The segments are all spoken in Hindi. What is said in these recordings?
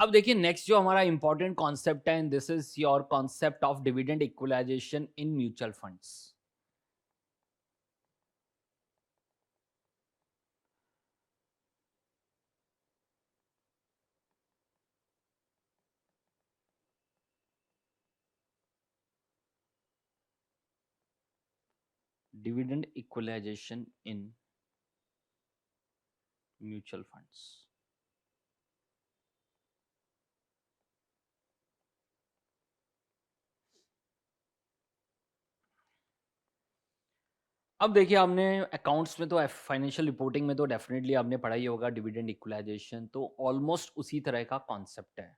अब देखिए नेक्स्ट जो हमारा इंपॉर्टेंट कॉन्सेप्ट है, this is your concept of dividend equalization in mutual funds. Dividend equalization in mutual funds. अब देखिए हमने अकाउंट्स में तो फाइनेंशियल रिपोर्टिंग में तो डेफिनेटली आपने पढ़ा ही होगा डिविडेंड इक्वलाइजेशन, तो ऑलमोस्ट उसी तरह का कॉन्सेप्ट है।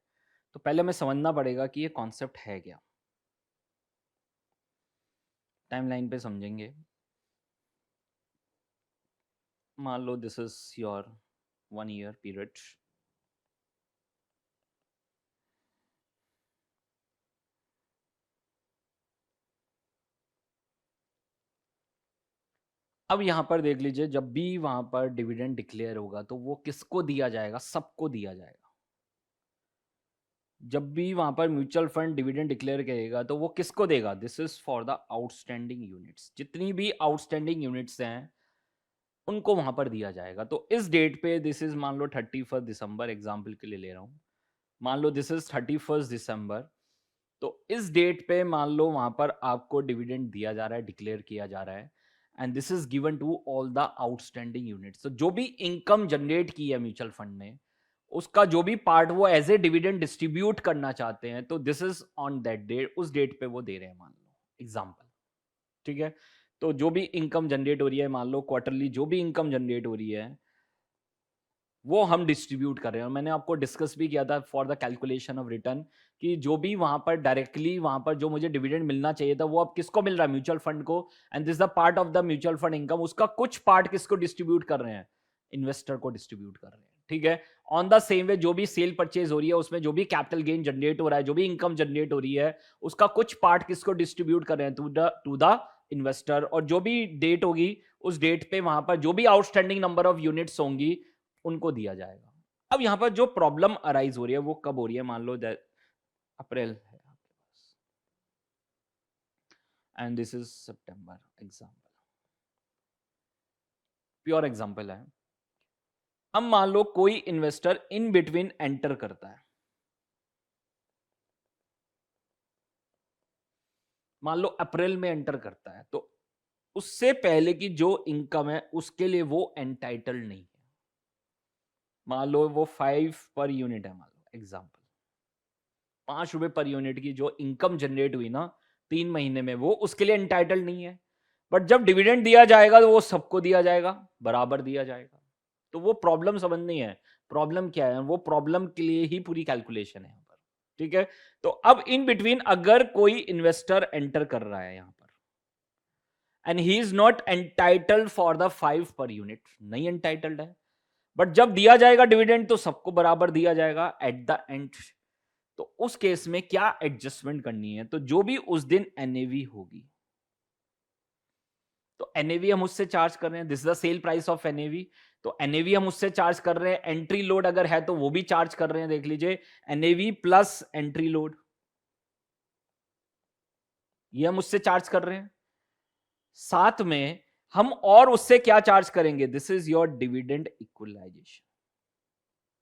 तो पहले हमें समझना पड़ेगा कि ये कॉन्सेप्ट है क्या। टाइमलाइन पे समझेंगे। मान लो this is your 1 year period. अब यहाँ पर देख लीजिए, जब भी वहां पर डिविडेंड डिक्लेयर होगा तो वो किसको दिया जाएगा? सबको दिया जाएगा। जब भी वहां पर म्यूचुअल फंड डिविडेंड डिक्लेयर करेगा तो वो किसको देगा? This is for the outstanding units. जितनी भी आउटस्टैंडिंग यूनिट्स हैं उनको वहां पर दिया जाएगा। तो इस डेट पे, दिस इज मान लो 31 दिसंबर, एग्जाम्पल के लिए ले रहा हूं। मान लो दिस इज 31 दिसंबर। तो इस डेट पे मान लो वहां पर आपको डिविडेंड दिया जा रहा है, डिक्लेयर किया जा रहा है, and this is given to all the outstanding units. तो जो भी इनकम जनरेट की है म्यूचुअल फंड ने, उसका जो भी पार्ट वो एज ए डिविडेंड डिस्ट्रीब्यूट करना चाहते हैं, तो this is on that date, उस डेट पे वो दे रहे हैं, मान लो एग्जाम्पल। ठीक है। तो जो भी इनकम जनरेट हो रही है, मान लो क्वार्टरली जो भी इनकम जनरेट हो रही है, वो हम डिस्ट्रीब्यूट कर रहे हैं। और मैंने आपको डिस्कस भी किया था for the calculation of return, कि जो भी वहां पर डायरेक्टली वहां पर जो मुझे डिविडेंड मिलना चाहिए था, वो अब किसको मिल रहा है? म्यूचुअल फंड को। And this the part of the mutual fund income, उसका कुछ पार्ट किसको डिस्ट्रीब्यूट कर रहे हैं? इन्वेस्टर को डिस्ट्रीब्यूट कर रहे हैं। ठीक है। ऑन द सेम वे, जो भी सेल परचेज हो रही है, उसमें जो भी कैपिटल गेन जनरेट हो रहा है, जो भी इनकम जनरेट हो रही है, उसका कुछ पार्ट किसको डिस्ट्रीब्यूट कर रहे हैं? To the investor. और जो भी डेट होगी, उस डेट पे वहां पर जो भी आउटस्टैंडिंग नंबर ऑफ यूनिट्स होंगी, उनको दिया जाएगा। अब यहां पर जो प्रॉब्लम अराइज हो रही है वो कब हो रही है? मान लो अप्रैल है आपके पास एंड दिस इज सितंबर, एग्जांपल, प्योर एग्जांपल है। अब मान लो कोई इन्वेस्टर इन बिटवीन एंटर करता है। मान लो अप्रैल में एंटर करता है, तो उससे पहले की जो इनकम है उसके लिए वो एंटाइटल्ड नहीं है। मान लो वो 5 पर यूनिट है, मान लो एग्जांपल, 5 रुपए पर यूनिट की जो इनकम जनरेट हुई ना 3 महीने में, वो उसके लिए एंटाइटल्ड नहीं है। बट जब डिविडेंड दिया जाएगा तो वो सबको दिया जाएगा, बराबर दिया जाएगा। तो वो प्रॉब्लम समझनी है। प्रॉब्लम क्या है? वो प्रॉब्लम के लिए ही पूरी कैलकुलेशन है यहाँ पर। ठीक है। तो अब इन बिटवीन अगर कोई इन्वेस्टर एंटर कर रहा है यहाँ पर, and he is not entitled for the 5 per unit, नहीं एंटाइटल्ड है, बट जब दिया जाएगा डिविडेंड तो सबको बराबर दिया जाएगा एट द एंड। तो उस केस में क्या एडजस्टमेंट करनी है? तो जो भी उस दिन एनएवी होगी, तो एनएवी हम उससे चार्ज कर रहे हैं, this is the sale price of NAV. तो एनएवी हम उससे चार्ज कर रहे हैं, एंट्री लोड अगर है तो वो भी चार्ज कर रहे हैं। देख लीजिए, एनएवी प्लस एंट्री लोड, ये हम उससे चार्ज कर रहे हैं। साथ में हम और उससे क्या चार्ज करेंगे? This is your dividend equalization.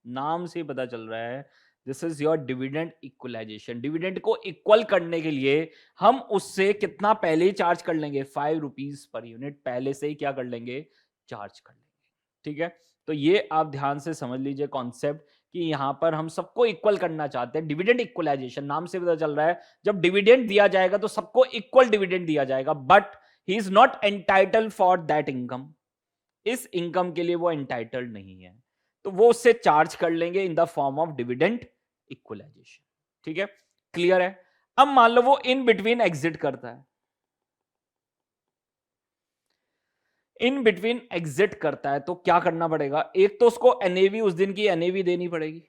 नाम से पता चल रहा है, this is your dividend equalization. Dividend को इक्वल करने के लिए हम उससे कितना पहले ही चार्ज कर लेंगे? 5 रुपीज पर यूनिट पहले से ही क्या कर लेंगे? चार्ज कर लेंगे। ठीक है। तो ये आप ध्यान से समझ लीजिए कॉन्सेप्ट, कि यहां पर हम सबको इक्वल करना चाहते हैं। डिविडेंड इक्वलाइजेशन नाम से पता चल रहा है, जब डिविडेंड दिया जाएगा तो सबको इक्वल डिविडेंड दिया जाएगा, but he is not entitled for that income. इस इनकम के लिए वो एंटाइटल्ड नहीं है, तो वो उससे चार्ज कर लेंगे in the form of dividend equalization. ठीक है। क्लियर है। अब मान लो वो इन बिटवीन एग्जिट करता है, इन बिटवीन एग्जिट करता है, तो क्या करना पड़ेगा? एक तो उसको एनएवी, उस दिन की एनएवी देनी पड़ेगी,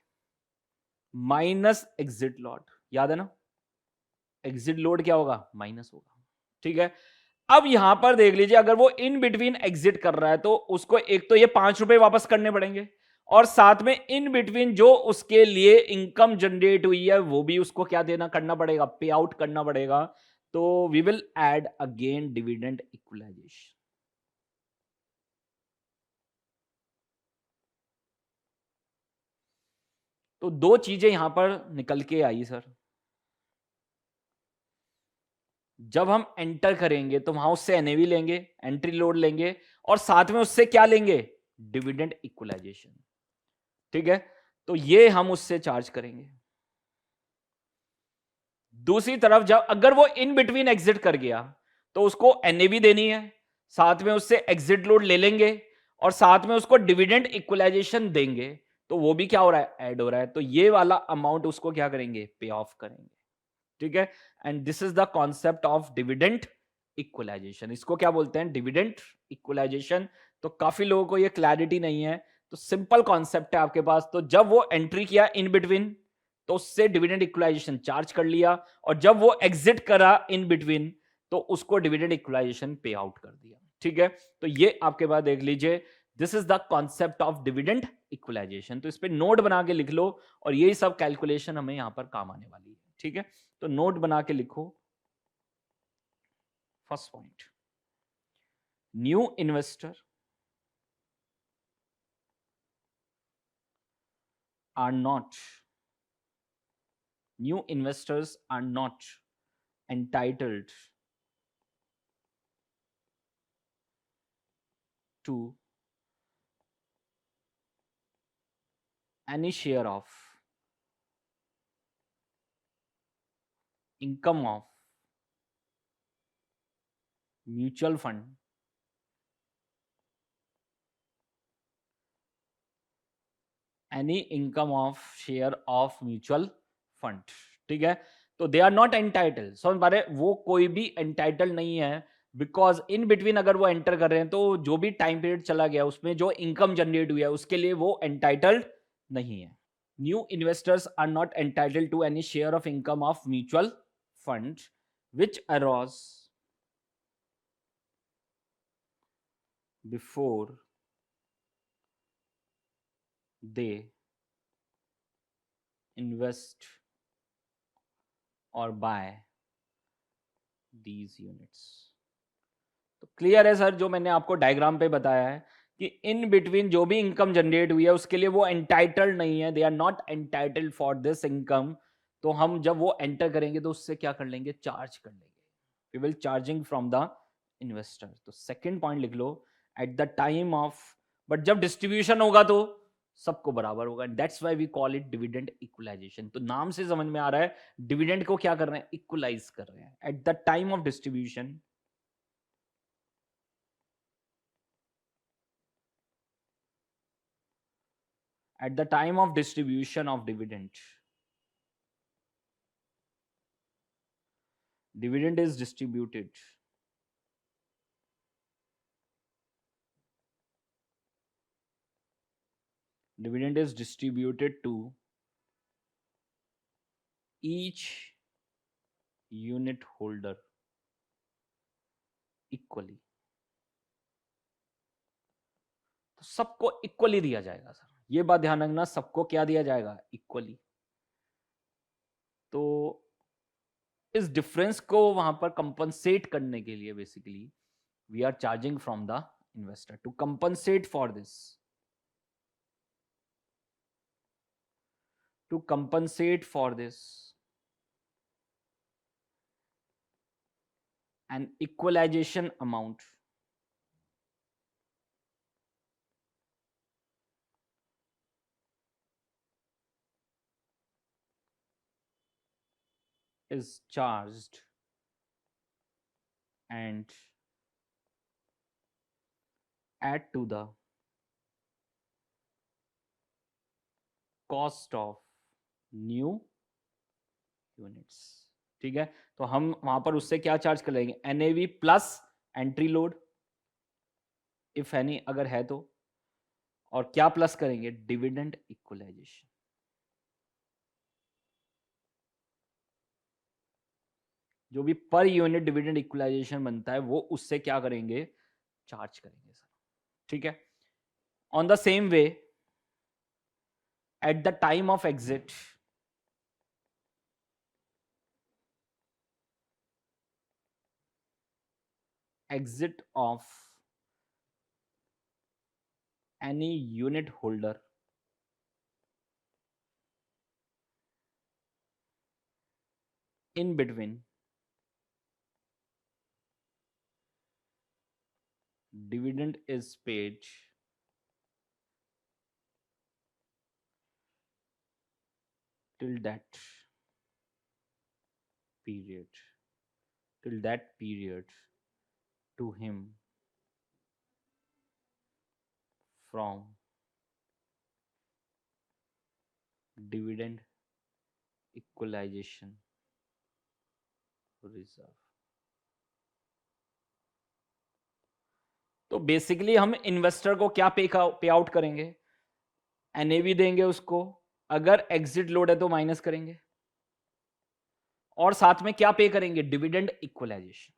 माइनस एग्जिट लॉट। याद है ना? एग्जिट लोड क्या होगा? माइनस होगा। ठीक है। अब यहां पर देख लीजिए, अगर वो इन बिटवीन एग्जिट कर रहा है तो उसको एक तो ये 5 रुपए वापस करने पड़ेंगे, और साथ में इन बिटवीन जो उसके लिए इनकम जनरेट हुई है वो भी उसको क्या देना करना पड़ेगा, पे आउट करना पड़ेगा। तो we will add again dividend equalization. तो दो चीजें यहां पर निकल के आई सर। जब हम एंटर करेंगे तो वहां उससे एनएवी लेंगे, एंट्री लोड लेंगे, और साथ में उससे क्या लेंगे, डिविडेंड इक्वलाइजेशन। ठीक है, तो ये हम उससे चार्ज करेंगे। दूसरी तरफ जब अगर वो इन बिटवीन एग्जिट कर गया तो उसको एनएवी देनी है, साथ में उससे एग्जिट लोड ले लेंगे, और साथ में उसको डिविडेंड इक्वलाइजेशन देंगे। तो वो भी क्या हो रहा है, ऐड हो रहा है। तो ये वाला अमाउंट उसको क्या करेंगे, पे ऑफ करेंगे। ठीक है, and this is the concept of dividend equalization. इसको क्या बोलते हैं, डिविडेंड इक्वलाइजेशन। तो काफी लोगों को ये क्लैरिटी नहीं है, तो सिंपल कॉन्सेप्ट है आपके पास। तो जब वो एंट्री किया इन बिटवीन तो उससे डिविडेंड इक्वलाइजेशन चार्ज कर लिया, और जब वो एग्जिट करा इन बिटवीन तो उसको डिविडेंड इक्वलाइजेशन पे आउट कर दिया। ठीक है, तो ये आपके पास देख लीजिए, this is the concept of dividend equalization. तो इस पे नोट बना के लिख लो, और यही सब कैलकुलेशन हमें यहां पर काम आने वाली है। ठीक है, तो नोट बना के लिखो। First point, new investor are not new investors are not entitled to any share of income of mutual fund any income of share of mutual fund। ठीक है, तो दे आर नॉट एंटाइटल, समझ पा रहे, वो कोई भी एंटाइटल नहीं है। बिकॉज इन बिटवीन अगर वो एंटर कर रहे हैं तो जो भी टाइम पीरियड चला गया उसमें जो इनकम जनरेट हुई है उसके लिए वो एंटाइटल्ड नहीं है। New investors are not entitled to any share of income of mutual fund which arose before they invest or buy these units। तो क्लियर है सर, जो मैंने आपको डायग्राम पे बताया है कि इन बिटवीन जो भी इनकम जनरेट हुई है उसके लिए वो एंटाइटल्ड नहीं है, they are not entitled for this income. तो हम जब वो एंटर करेंगे तो उससे क्या कर लेंगे, चार्ज कर लेंगे, we will charging from the investor. तो सेकंड पॉइंट लिख लो, at the time of, but जब डिस्ट्रीब्यूशन होगा तो सबको बराबर होगा, that's why we call it dividend equalization. तो नाम से समझ में आ रहा है डिविडेंड को क्या कर रहे हैं, इक्वलाइज कर रहे हैं eight the time of distribution. At the time of distribution of dividend, dividend is distributed to each unit holder equally। तो सबको इक्वली दिया जाएगा सर, ये बात ध्यान रखना, सबको क्या दिया जाएगा, इक्वली। तो इस डिफरेंस को वहां पर कंपनसेट करने के लिए basically we are charging from the investor to compensate for this, to compensate for this an equalization amount is charged and add to the cost of new units। ठीक है, तो हम वहां पर उससे क्या चार्ज कर लेंगे, NAV plus entry load if any अगर है तो, और क्या प्लस करेंगे, डिविडेंड इक्वलाइजेशन। जो भी पर यूनिट डिविडेंड इक्वलाइजेशन बनता है वो उससे क्या करेंगे, चार्ज करेंगे सर। ठीक है, on the same way at the time of exit of any unit holder in between dividend is paid till that period to him from dividend equalization reserve. तो बेसिकली हम इन्वेस्टर को क्या पे आउट करेंगे, एनएवी देंगे उसको, अगर एग्जिट लोड है तो माइनस करेंगे, और साथ में क्या पे करेंगे, डिविडेंड इक्वलाइजेशन.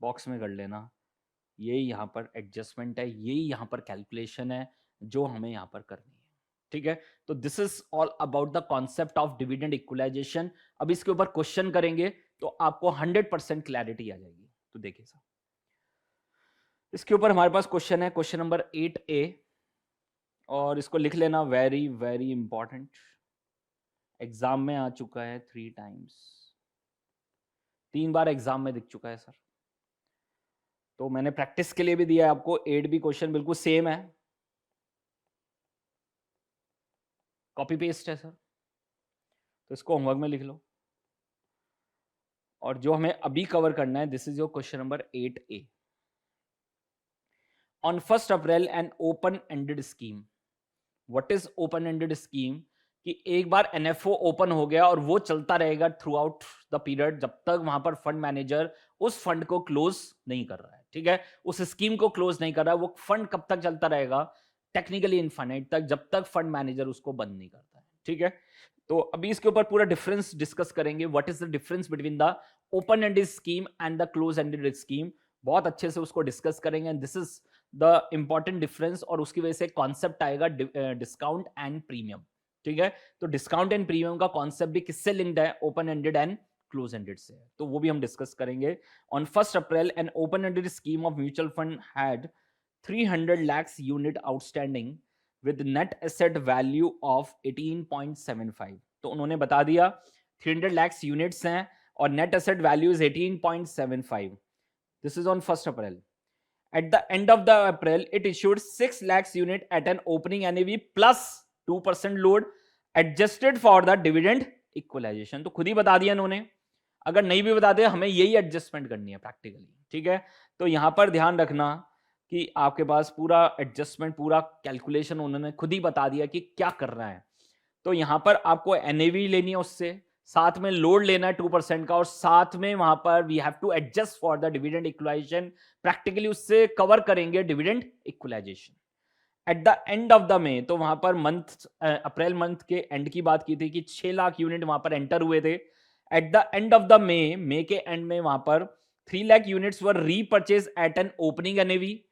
बॉक्स में कर लेना, यही यहां पर एडजस्टमेंट है, यही यहां पर कैलकुलेशन है जो हमें यहां पर करनी है. ठीक है, तो this is all about the concept of dividend equalization. अब इसके ऊपर क्वेश्चन करेंगे तो आपको 100% क्लैरिटी आ जाएगी. तो देखिए सर, इसके ऊपर हमारे पास क्वेश्चन है, क्वेश्चन नंबर 8A, और इसको लिख लेना, वेरी वेरी इंपॉर्टेंट, एग्जाम में आ चुका है 3 टाइम्स, 3 बार एग्जाम में दिख चुका है सर. तो मैंने प्रैक्टिस के लिए भी दिया है आपको. 8B क्वेश्चन बिल्कुल सेम है, कॉपी पेस्ट है सर, तो इसको होमवर्क में लिख लो. और जो हमें अभी कवर करना है, this is your question number 8A. On 1 April N open ended scheme. What is open ended scheme? कि एक बार एनएफओ ओपन हो गया और वो चलता रहेगा थ्रू आउट द पीरियड, जब तक वहां पर फंड मैनेजर उस फंड को क्लोज नहीं कर रहा है. ठीक है, उस स्कीम को क्लोज नहीं कर रहा है. वो फंड कब तक चलता रहेगा? टेक्निकली इनफाइनाइट तक, जब तक फंड मैनेजर उसको बंद नहीं करता है. ठीक है, तो अभी इसके ऊपर पूरा डिफरेंस डिस्कस करेंगे. What is the difference between the open ended scheme and the close ended scheme. बहुत अच्छे से उसको डिस्कस करेंगे. And this is the important difference, और उसकी वजह से कॉन्सेप्ट आएगा डिस्काउंट एंड प्रीमियम. ठीक है, तो डिस्काउंट एंड प्रीमियम का कॉन्सेप्ट भी किससे लिंक्ड है? Open ended and close ended से. तो वो भी हम डिस्कस करेंगे. On 1 April N open ended scheme of mutual fund had 300 lakhs unit outstanding with net asset value of 18.75. तो उन्होंने बता दिया 300 lakhs यूनिट्स हैं और net asset value is 18.75. This is on 1st April. At the end of the April, it issued 6 lakhs unit at an opening NAV plus 2% load adjusted for the dividend equalization. तो खुद ही बता दिया इन्होंने. अगर नहीं भी बताते, हमें यही एडजस्टमेंट करनी है प्रैक्टिकली. ठीक है, तो यहां पर ध्यान रखना कि आपके पास पूरा एडजस्टमेंट, पूरा कैलकुलेशन उन्होंने खुद ही बता दिया कि क्या कर रहा है. तो यहां पर आपको एनएवी लेनी है, उससे साथ में लोड लेना है 2% का, और साथ में वहां पर we have to adjust for the dividend equalization. Practically उससे कवर करेंगे dividend equalization at the end of the May. तो वहां पर मंथ, अप्रैल मंथ के एंड की बात की थी कि 6 लाख यूनिट वहां पर एंटर हुए थे. At the end of the May के एंड में वहां पर 3 lakh units were repurchase at an opening NAV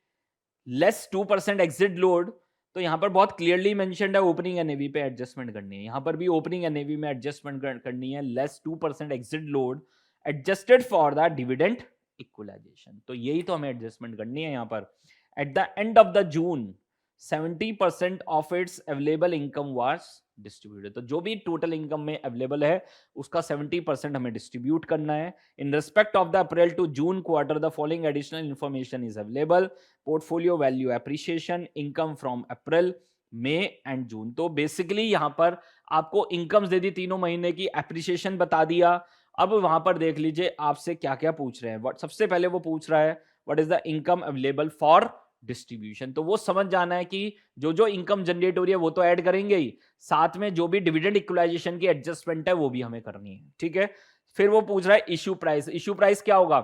less 2% exit load. तो यहां पर बहुत क्लियरली मेंशन्ड है ओपनिंग एनएवी पे एडजस्टमेंट करनी है. यहां पर भी ओपनिंग एनएवी में एडजस्टमेंट करनी है, less 2% exit load adjusted for the dividend equalization. तो यही तो हमें एडजस्टमेंट करनी है यहां पर. At the end of the June 70% of its available income was distributed. तो जो भी टोटल इनकम में अवेलेबल है उसका 70% हमें डिस्ट्रीब्यूट करना है. In respect of the April to June quarter the following additional information is available. Portfolio value appreciation, income from April, May and June. तो बेसिकली यहां पर आपको इनकम्स दे दी तीनों महीने की, एप्रिसिएशन बता दिया. अब वहां पर देख लीजिए आपसे क्या क्या पूछ रहे हैं. सबसे पहले वो पूछ रहा है what is the income available for distribution. तो वो समझ जाना है कि जो जो इनकम जनरेट हो रही है वो तो ऐड करेंगे ही, साथ में जो भी डिविडेंड इक्वलाइजेशन की एडजस्टमेंट है वो भी हमें करनी है. ठीक है, फिर वो पूछ रहा है इश्यू प्राइस. इश्यू प्राइस क्या होगा?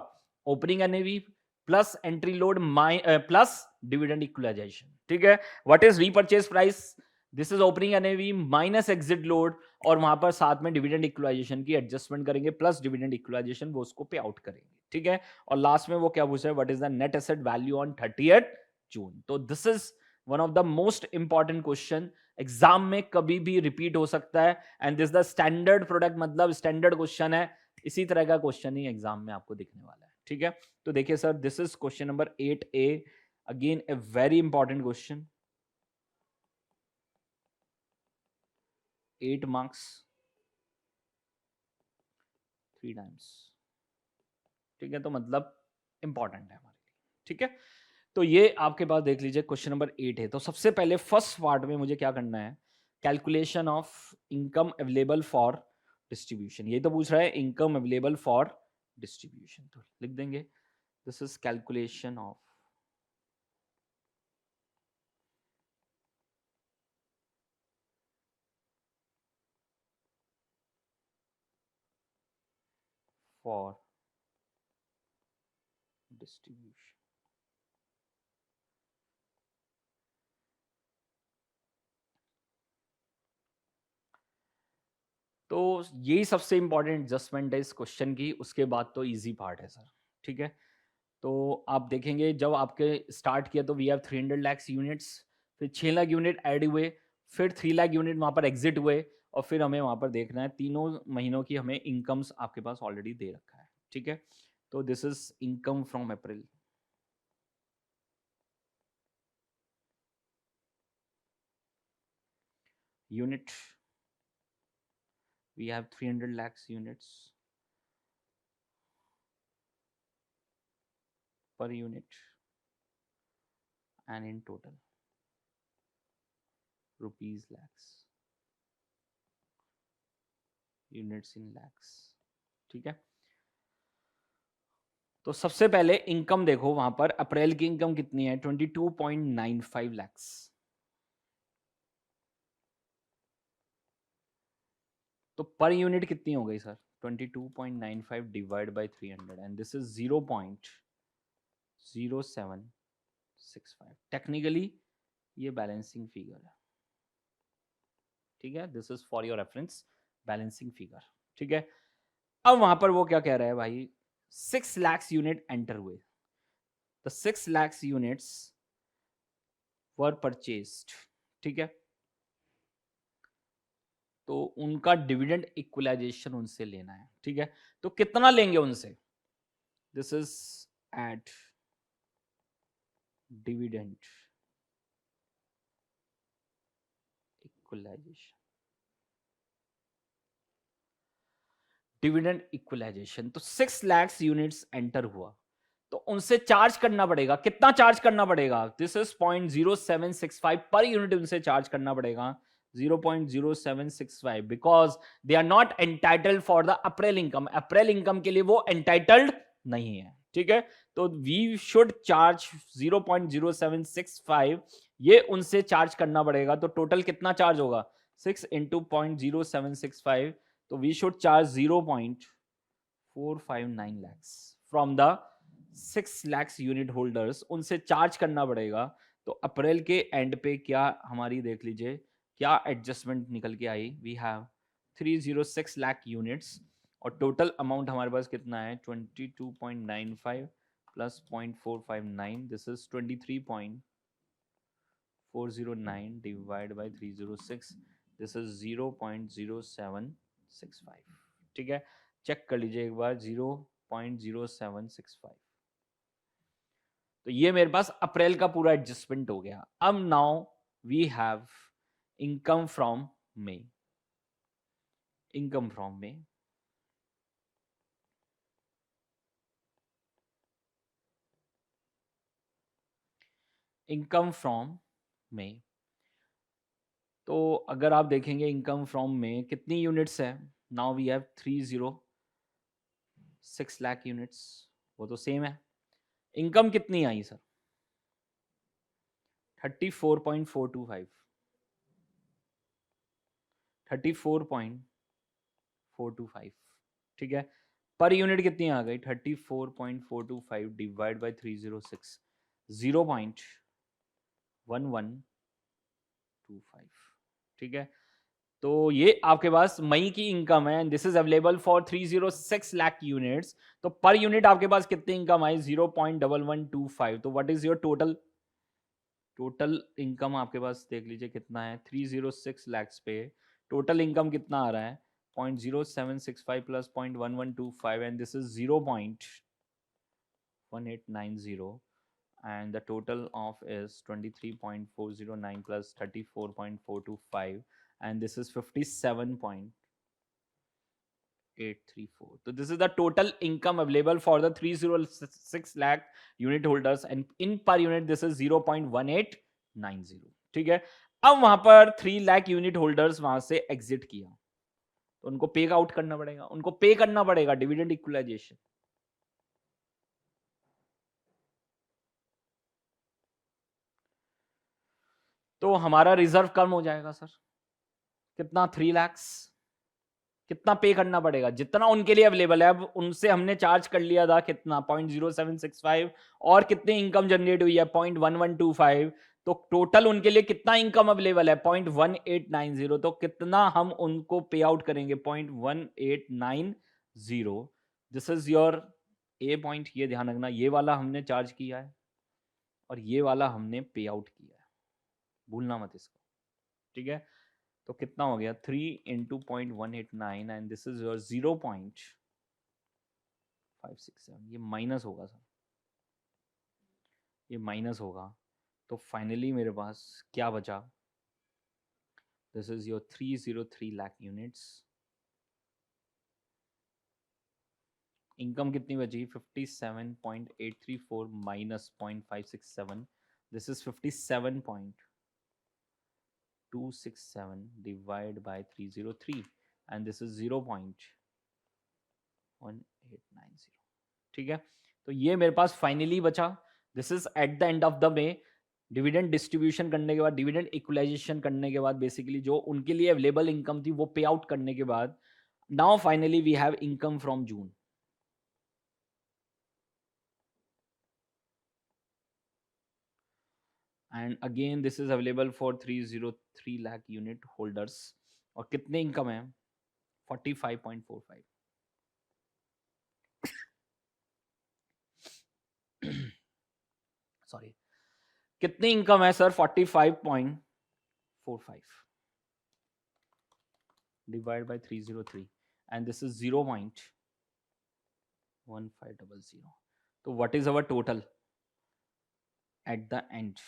Opening NAV plus entry load plus dividend equalization. ठीक है, what is repurchase price? This is opening NAV minus exit load, और वहां पर साथ में डिविडेंड इक्वलाइजेशन की एडजस्टमेंट करेंगे प्लस डिविडेंड इक्वलाइजेशन वो उसको पे आउट करेंगे, ठीक है। और लास्ट में वो क्या पूछ रहा है, what is the net asset value on 30th जून। तो this is one of the most important question, exam में कभी भी रिपीट हो सकता है, and this the standard product, मतलब स्टैंडर्ड क्वेश्चन है, इसी तरह का क्वेश्चन ही एग्जाम में आपको दिखने वाला है, ठीक है। तो देखिए sir, this is question number 8A, again a very important question, 8 marks 3 times, ठीक है। तो मतलब इंपॉर्टेंट है हमारे लिए, ठीक है। तो ये आपके पास देख लीजिए क्वेश्चन नंबर 8 है। तो सबसे पहले फर्स्ट पार्ट में मुझे क्या करना है, calculation of income available for distribution, ये तो पूछ रहा है इनकम अवेलेबल फॉर डिस्ट्रीब्यूशन, तो लिख देंगे this is calculation of for distribution. तो यही सबसे इंपॉर्टेंट एडजस्टमेंट है इस क्वेश्चन की, उसके बाद तो इजी पार्ट है सर, ठीक है। तो आप देखेंगे जब आपके स्टार्ट किया तो वी हैव 300 लाख यूनिट्स, फिर 6 लाख यूनिट ऐड हुए, फिर 3 लाख यूनिट वहाँ पर एग्जिट हुए, और फिर हमें वहाँ पर देखना है तीनों महीनों की हमें इनकम्स आपके पास ऑलरेडी दे रखा है, ठीक है। तो this is income from April, unit we have 300 lakhs units per unit, and in total rupees lakhs, units in lakhs, ठीक है। तो सबसे पहले इनकम देखो, वहां पर अप्रैल की इनकम कितनी है, 22.95 लैक्स। तो पर यूनिट कितनी हो गई sir, 22.95 divide by 300, and this is 0.0765। Technically ये बैलेंसिंग फिगर है, ठीक है। This is for your reference, balancing figure, ठीक है। अब वहां पर वो क्या कह रहा है भाई, 6 lakhs यूनिट एंटर हुए, तो 6 lakhs यूनिट्स वर परचेस्ड, ठीक है। तो उनका डिविडेंड इक्वलाइजेशन उनसे लेना है, ठीक है। तो कितना लेंगे उनसे, this is at dividend equalization, dividend equalization. तो 6 lakhs यूनिट्स एंटर हुआ, तो उनसे चार्ज करना पड़ेगा, कितना चार्ज करना पड़ेगा, दिस इज 0.0765 पर यूनिट उनसे चार्ज करना पड़ेगा, 0.0765, because they are not entitled for the April income, April income के लिए वो एंटाइटल्ड नहीं है, ठीक है। तो वी शुड चार्ज 0.0765, ये उनसे चार्ज करना पड़ेगा। तो टोटल कितना चार्ज होगा, 6 इंटू 0.0765, तो we should charge 0.459 lakhs from the 6 lakhs unit holders, उनसे चार्ज करना पड़ेगा। तो अप्रैल के एंड पे क्या हमारी देख लीजिए क्या एडजस्टमेंट निकल के आई, वी हैव 306 लाख यूनिट्स, और टोटल अमाउंट हमारे पास कितना है, 22.95 plus 0.459, this is 23.409 divide by 306, this is 0.0765, ठीक है। चेक कर लीजिए एक बार, 0.0765। तो ये मेरे पास अप्रैल का पूरा एडजस्टमेंट हो गया। अब now we have income from May, income from May, income from May. तो अगर आप देखेंगे इनकम फ्रॉम में कितनी यूनिट्स है, now we have 306 lakh units, वो तो सेम है। इनकम कितनी आई सर, 34.425, 34.425, ठीक है। पर यूनिट कितनी आ गई, 34.425 डिवाइड बाई 306, 0.1125, ठीक है, तो ये आपके पास मई की इनकम है, this is available for 306 lakh units. तो पर यूनिट आपके पास कितनी इनकम आई? 0.1125। तो what is your total? Total income आपके पास देख लीजिए कितना है, 306 लैक्स पे टोटल इनकम कितना आ रहा है? 0.0765 plus 0.1125 and this is 0.1890 and the total of is 23.409 plus 34.425 and this is 57.834. So this is the total income available for the 306 lakh unit holders and in per unit this is 0.1890. ठीक है, अब वहां पर 3 लाख यूनिट होल्डर्स वहां से एग्जिट किया तो उनको पे आउट करना पड़ेगा, उनको पे करना पड़ेगा डिविडेंड इक्वलाइजेशन। तो हमारा रिजर्व कम हो जाएगा सर, कितना? 3 लैक्स। कितना पे करना पड़ेगा? जितना उनके लिए अवेलेबल है। अब उनसे हमने चार्ज कर लिया था कितना? 0.0765 और कितनी इनकम जनरेट हुई है? 0.1125। तो टोटल उनके लिए कितना इनकम अवेलेबल है? 0.1890। तो कितना हम उनको पे आउट करेंगे? 0.1890। This is your A point, ये ध्यान रखना, ये वाला हमने चार्ज किया है और ये वाला हमने पे आउट किया है, भूलना मत इसको। ठीक है, तो कितना हो गया? 3 into 0.189 and this is your 0.567। ये माइनस होगा सर, ये माइनस होगा। तो फाइनली मेरे पास क्या बचा? This is your 303 lakh units. Income कितनी बची? 57.834 minus 0.567, this is 57.267 divide by 303 and this is 0.1890। ठीक है, तो ये मेरे पास फाइनली बचा। This is eight the end of the may. Dividend distribution करने के बाद, डिविडेंड इक्वलाइजेशन करने के बाद, बेसिकली जो उनके लिए अवेलेबल इनकम थी वो पे आउट करने के बाद, now finally we have income from June. And again this is available for 303 lakh unit holders. और कितने इनकम है? 45.45। सॉरी, कितनी इनकम है sir? 45.45 divide by 303 and this is 0.1500। तो what is our total at the end?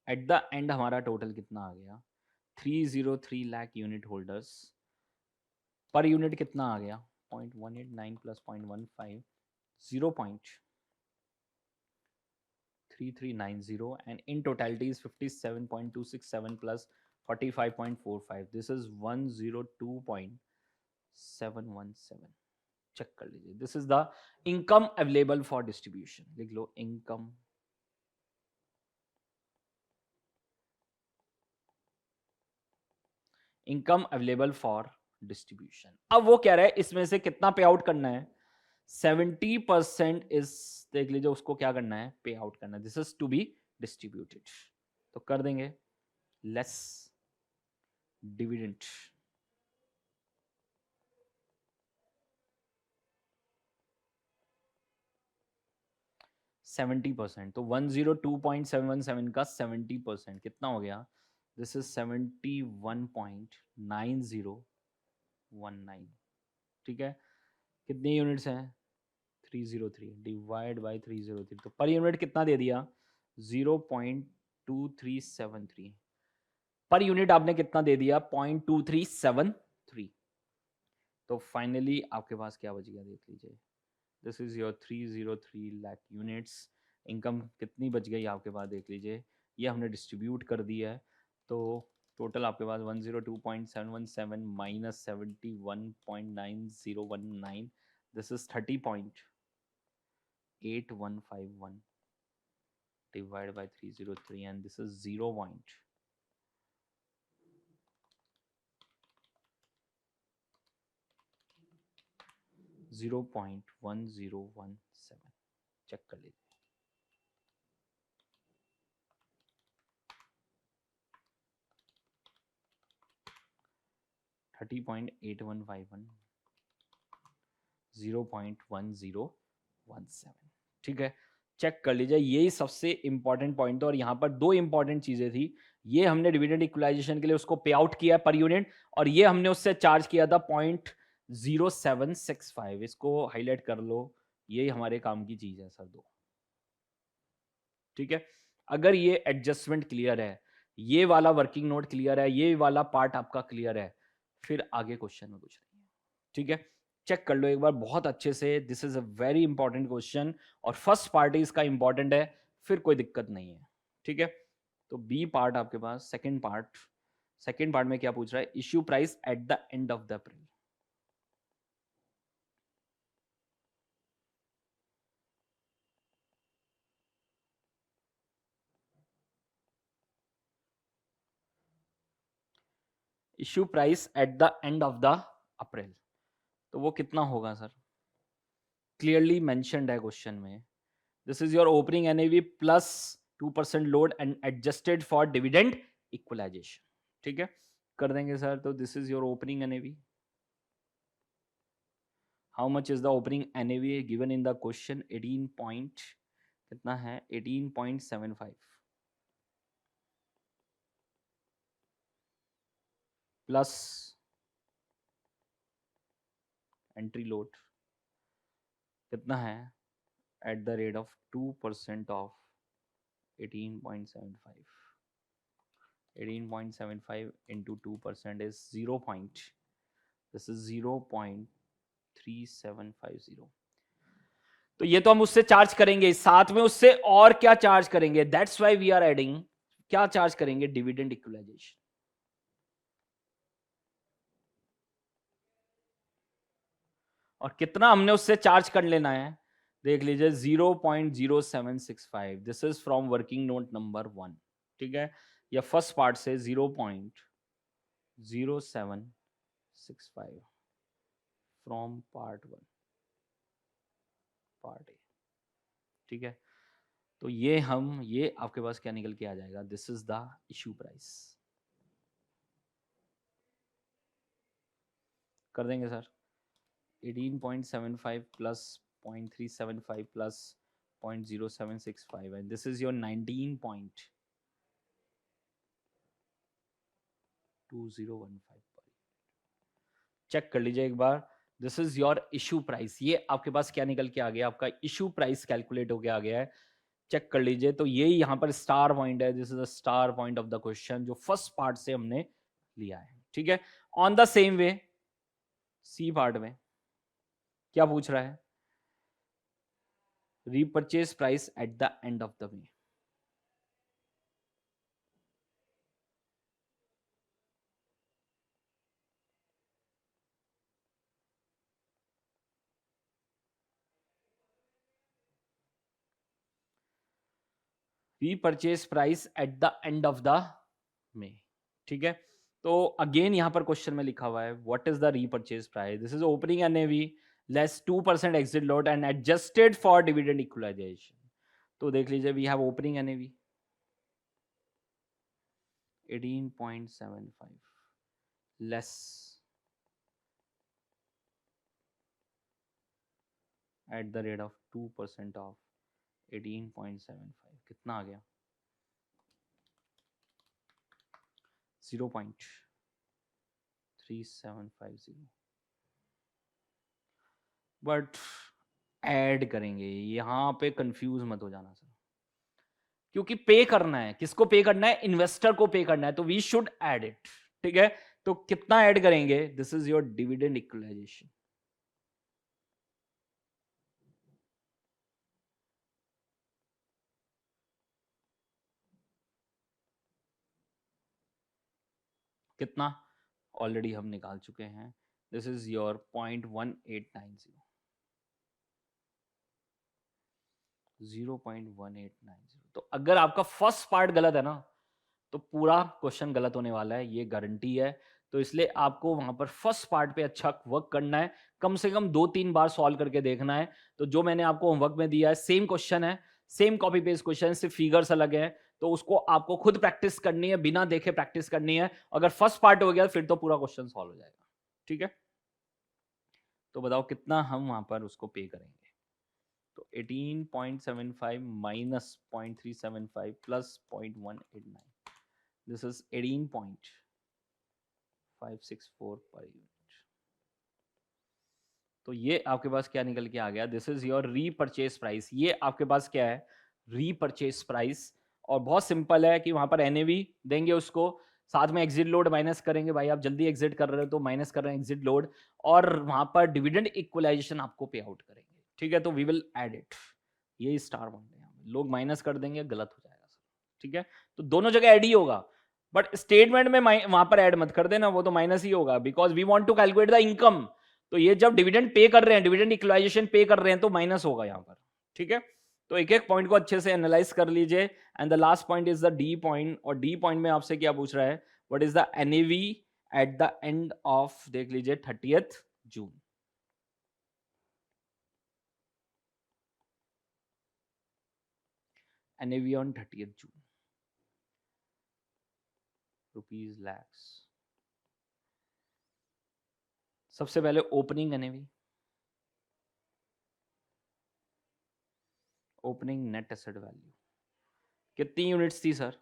At the end हमारा टोटल कितना आ गया? 303 lakh unit holders. Per unit कितना आ गया? 0.189 plus 0.15, 0.3390 and in totality is 57.267 plus 45.45, this is 102.717। Check कर लीजिए, this is the income available for distribution. लिख लो income income available for distribution. अब वो कह रहा है इसमें से कितना पे आउट करना है? 70% इज, देख लीजिए उसको क्या करना है? पे आउट करना है। This is to be distributed. तो कर देंगे लेस डिविडेंड। 70%, तो 102.717 का 70% कितना हो गया? This is 71.9019। ठीक है, कितनी यूनिट्स हैं? 303 डिवाइड बाय 303, तो पर यूनिट कितना दे दिया? 0.2373। पर यूनिट आपने कितना दे दिया? 0.2373। तो फाइनली आपके पास क्या बच गया? देख लीजिए, this is your 303 lakh units. Income कितनी बच गई आपके पास? देख लीजिए, ये हमने डिस्ट्रीब्यूट कर दिया है। तो टोटल आपके पास 102.717 minus 71.9019, this is 30.8151 divided by 303 and this is 0.1017। Check कर लीजिए। 30.8151 0.1017। ठीक है, चेक कर लीजिए, यही सबसे इंपॉर्टेंट पॉइंट था और यहाँ पर दो इंपॉर्टेंट चीजें थी। ये हमने डिविडेंड इक्वलाइजेशन के लिए उसको पे आउट किया पर यूनिट, और ये हमने उससे चार्ज किया था 0.0765। इसको हाईलाइट कर लो, ये हमारे काम की चीज है सर दो। ठीक है, अगर ये एडजस्टमेंट क्लियर है, ये वाला वर्किंग नोट क्लियर है, ये वाला पार्ट आपका क्लियर है, फिर आगे क्वेश्चन में कुछ नहीं है। ठीक है, चेक कर लो एक बार बहुत अच्छे से, this is a very important question और फर्स्ट पार्ट इसका इंपॉर्टेंट है, फिर कोई दिक्कत नहीं है। ठीक है, तो बी पार्ट आपके पास, सेकेंड पार्ट में क्या पूछ रहा है, issue price at the end of the April. Issue price at the end of the April, तो वो कितना होगा सर, क्लियरली मेंशन्ड है क्वेश्चन में। This is your opening NAV plus 2% load and adjusted for dividend equalization. ठीक है, कर देंगे सर, तो this is your opening NAV. How much is the opening NAV given in the question, 18 point कितना है, 18.75 प्लस एंट्री लोड कितना है eight the rate of 2% of 18.75। 18.75 into 2% is 0. This is 0.3750। तो ये तो हम उससे चार्ज करेंगे, साथ में उससे और क्या चार्ज करेंगे, that's why we are adding, क्या चार्ज करेंगे, डिविडेंड इक्वलाइजेशन। और कितना हमने उससे चार्ज कर लेना है, देख लीजिए 0.0765। This is from working note number 1। ठीक है, या फर्स्ट पार्ट से 0.0765 फ्रॉम पार्ट 1 पार्ट ए। ठीक है, तो ये आपके पास क्या निकल के आ जाएगा, this is the issue price. कर देंगे sir, 18.75 plus 0.375 plus 0.0765 and this is your 19.2015। चेक कर लीजिए एक बार, this is your issue price. ये आपके पास क्या निकल के आ गया, आपका इश्यू प्राइस कैलकुलेट हो गया आ गया है। चेक कर लीजिए, तो यही यहाँ पर स्टार पॉइंट है, this is the star point of the question जो फर्स्ट पार्ट से हमने लिया है। ठीक है, on the same way C part में क्या पूछ रहा है, repurchase price at the end of the May. Repurchase price at the end of the May. ठीक है, तो अगेन यहां पर क्वेश्चन में लिखा हुआ है what is the repurchase price, this is opening NAV less 2% exit load and adjusted for dividend equalization. तो देख लीजिए, we have opening NAV 18.75 less at the rate of 2% of 18.75 कितना आ गया, 0.3750। बट ऐड करेंगे, यहां पे कंफ्यूज मत हो जाना सर, क्योंकि पे करना है, किसको पे करना है, इन्वेस्टर को पे करना है, तो वी शुड ऐड इट। ठीक है, तो कितना ऐड करेंगे, this is your dividend equalization. कितना ऑलरेडी हम निकाल चुके हैं, दिस इज योर 0.1890। 0.1890। तो अगर आपका फर्स्ट पार्ट गलत है ना, तो पूरा क्वेश्चन गलत होने वाला है, ये गारंटी है। तो इसलिए आपको वहां पर फर्स्ट पार्ट पे अच्छा वर्क करना है, कम से कम 2-3 बार सॉल्व करके देखना है। तो जो मैंने आपको होमवर्क में दिया है सेम क्वेश्चन है, सेम कॉपी पेस्ट क्वेश्चन, सिर्फ फिगर्स अलग है, तो उसको आपको खुद प्रैक्टिस करनी है, बिना देखे प्रैक्टिस करनी है। अगर फर्स्ट पार्ट हो गया फिर तो पूरा क्वेश्चन सॉल्व हो जाएगा। ठीक है, तो बताओ कितना हम वहां पर उसको पे करेंगे। तो 18.75 minus 0.375 plus 0.189, this is 18.564 per unit. तो ये आपके पास क्या निकल के आ गया, this is your repurchase price. ये आपके पास क्या है, रीपरचेज प्राइस। और बहुत सिंपल है कि वहां पर एनएवी देंगे उसको, साथ में एग्जिट लोड माइनस करेंगे, भाई आप जल्दी एग्जिट कर रहे हो तो माइनस कर रहे हैं एग्जिट लोड, और वहां पर डिविडेंड इक्वलाइजेशन आपको पे आउट करेंगे। ठीक है, तो वी विल एड इट, ये स्टार वन है, लोग माइनस कर देंगे, गलत हो जाएगा सर। ठीक है, तो दोनों जगह ऐड ही होगा, बट स्टेटमेंट में वहां पर ऐड मत कर देना, वो तो माइनस ही होगा, because we want to calculate the income. तो ये जब डिविडेंड पे कर रहे हैं, डिविडेंड इक्वलाइजेशन पे कर रहे हैं, तो माइनस होगा यहां पर। ठीक है, तो एक एक पॉइंट को अच्छे से एनालाइज कर लीजिए। And the last point is the D point, और डी पॉइंट में आपसे क्या पूछ रहा है, what is the NAV eight the end of, देख लीजिए 30th June. NAV on 30th June, rupees lakhs. सबसे पहले opening NAV, opening net asset value कितनी यूनिट्स थी सर,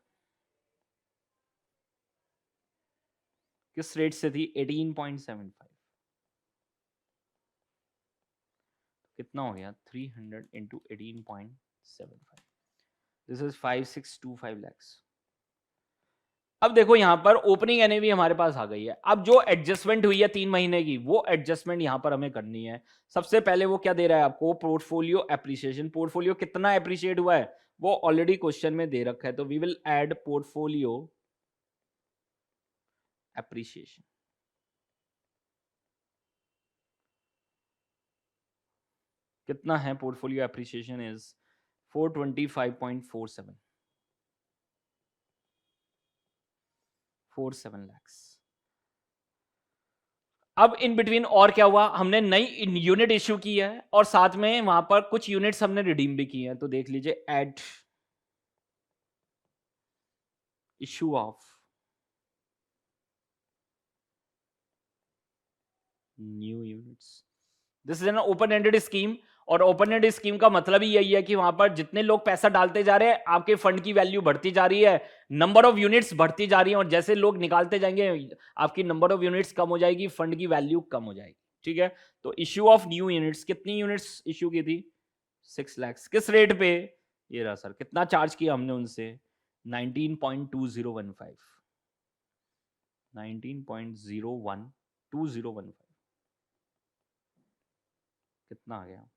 किस रेट से थी, 18.75, कितना हो गया 300 इंटू 18.75, दिस इज 5625 लैक्स। अब देखो यहां पर ओपनिंग एनएवी हमारे पास आ गई है, अब जो एडजस्टमेंट हुई है 3 महीने की, वो एडजस्टमेंट यहां पर हमें करनी है। सबसे पहले वो क्या दे रहा है आपको, पोर्टफोलियो एप्रिसिएशन। पोर्टफोलियो कितना एप्रिशिएट हुआ है वो ऑलरेडी क्वेश्चन में दे रखा है, तो we will add portfolio appreciation. कितना है पोर्टफोलियो एप्रिसिएशन, इज 425.47 47 लैक्स। अब इन बिटवीन और क्या हुआ, हमने नई यूनिट इश्यू की है, और साथ में वहां पर कुछ यूनिट्स हमने रिडीम भी की हैं। तो देख लीजिए, add issue of new units, this is an open ended scheme. और ओपन एंडेड स्कीम का मतलब ही यही है कि वहां पर जितने लोग पैसा डालते जा रहे हैं, आपके फंड की वैल्यू बढ़ती जा रही है, नंबर ऑफ यूनिट्स बढ़ती जा रही है, और जैसे लोग निकालते जाएंगे आपकी नंबर ऑफ यूनिट्स कम हो जाएगी, फंड की वैल्यू कम हो जाएगी। ठीक है, तो इश्यू ऑफ न्यू यूनिट्स, कितनी यूनिट्स इश्यू की थी, 6 लाख। किस रेट पे, ये रहा सर, कितना चार्ज किया हमने उनसे, 19.2015, 19.2015, कितना आ गया,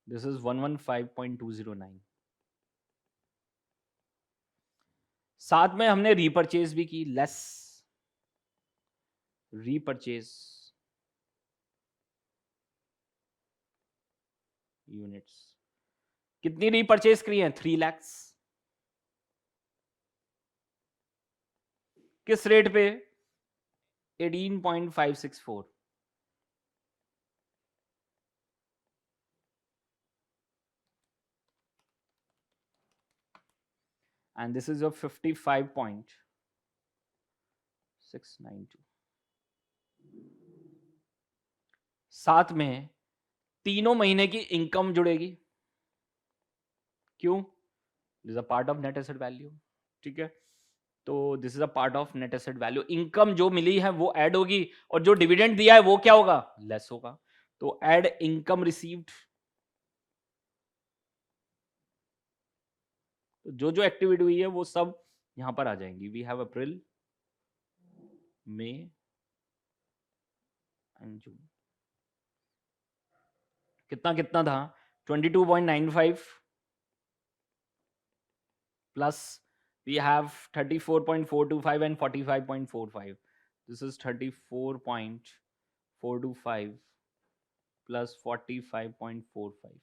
दिस इज 115.209। साथ में हमने रीपरचेज भी की, लेस रीपरचेज यूनिट्स, कितनी रीपरचेज करी है, 3 लैक्स। किस रेट पे, 18.564, एंड दिस इज योर 55.692। साथ में तीनों महीने की इनकम जुड़ेगी, क्यों, this is a part of net asset value. ठीक है, तो this is a part of net asset value, income जो मिली है वो ऐड होगी, और जो डिविडेंड दिया है वो क्या होगा, लेस होगा। तो ऐड इनकम रिसीव्ड, तो जो जो एक्टिविटी हुई है वो सब यहां पर आ जाएंगी। We have April, May and June. कितना कितना था, 22.95 plus we have 34.425 and 45.45, this is 34.425 plus 45.45,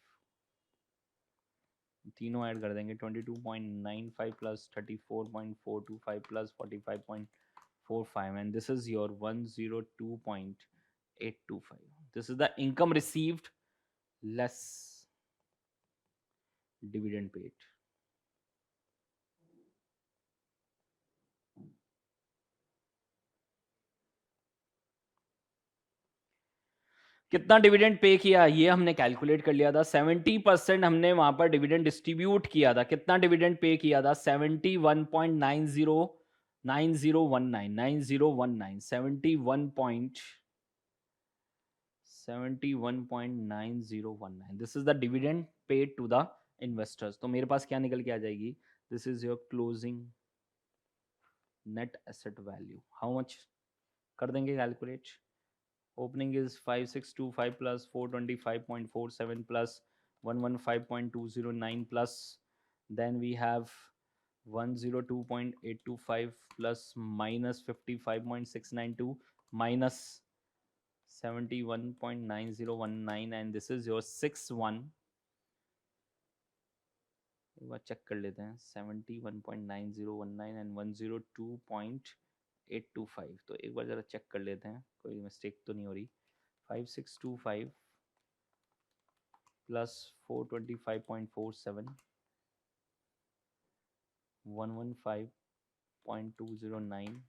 तीनों ऐड कर देंगे, 22.95 plus 34.425 plus 45.45, and this is your 102.825. This is the income received less dividend paid. कितना डिविडेंड पे किया ये हमने कैलकुलेट कर लिया था। 70% हमने वहां पर डिविडेंड डिस्ट्रीब्यूट किया था। कितना डिविडेंड पे किया था? 71.9019 this is the dividend paid to the investors. तो मेरे पास क्या निकल के आ जाएगी? This is your closing net asset value. How much कर देंगे calculate? Opening is 5625 plus 425.47 plus 115.209 plus then we have 102.825 plus minus 55.692 minus 71.9019 and this is your 61। एक बार चेक कर लेते हैं। 71.9019 एंड 102.825। तो एक बार ज़रा चेक कर लेते हैं कोई मिस्टेक तो नहीं हो रही। 5625 plus 425.47 115.209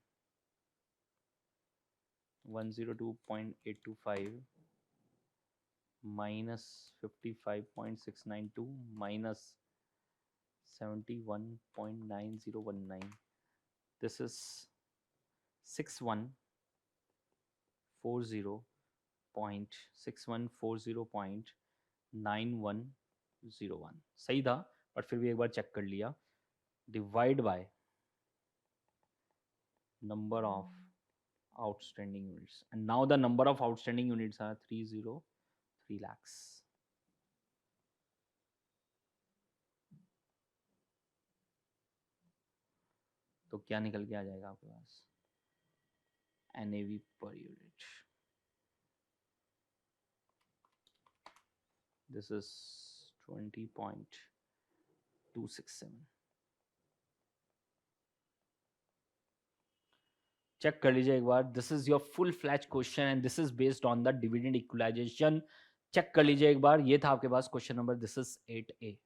102.825 minus 55.692 minus 71.9019 this is 6140.6140.9101 सही था, बट फिर भी एक बार चेक कर लिया। Divide by number of outstanding units and now the number of outstanding units are 303 lakhs। तो क्या निकल के आ जाएगा आपके पास? NAV per unit, this is 20.267। Check कर लीजिए एक बार। This is your full flash question and this is based on the dividend equalization. Check कर लीजिए एक बार। ये था आपके पास question number, this is 8A।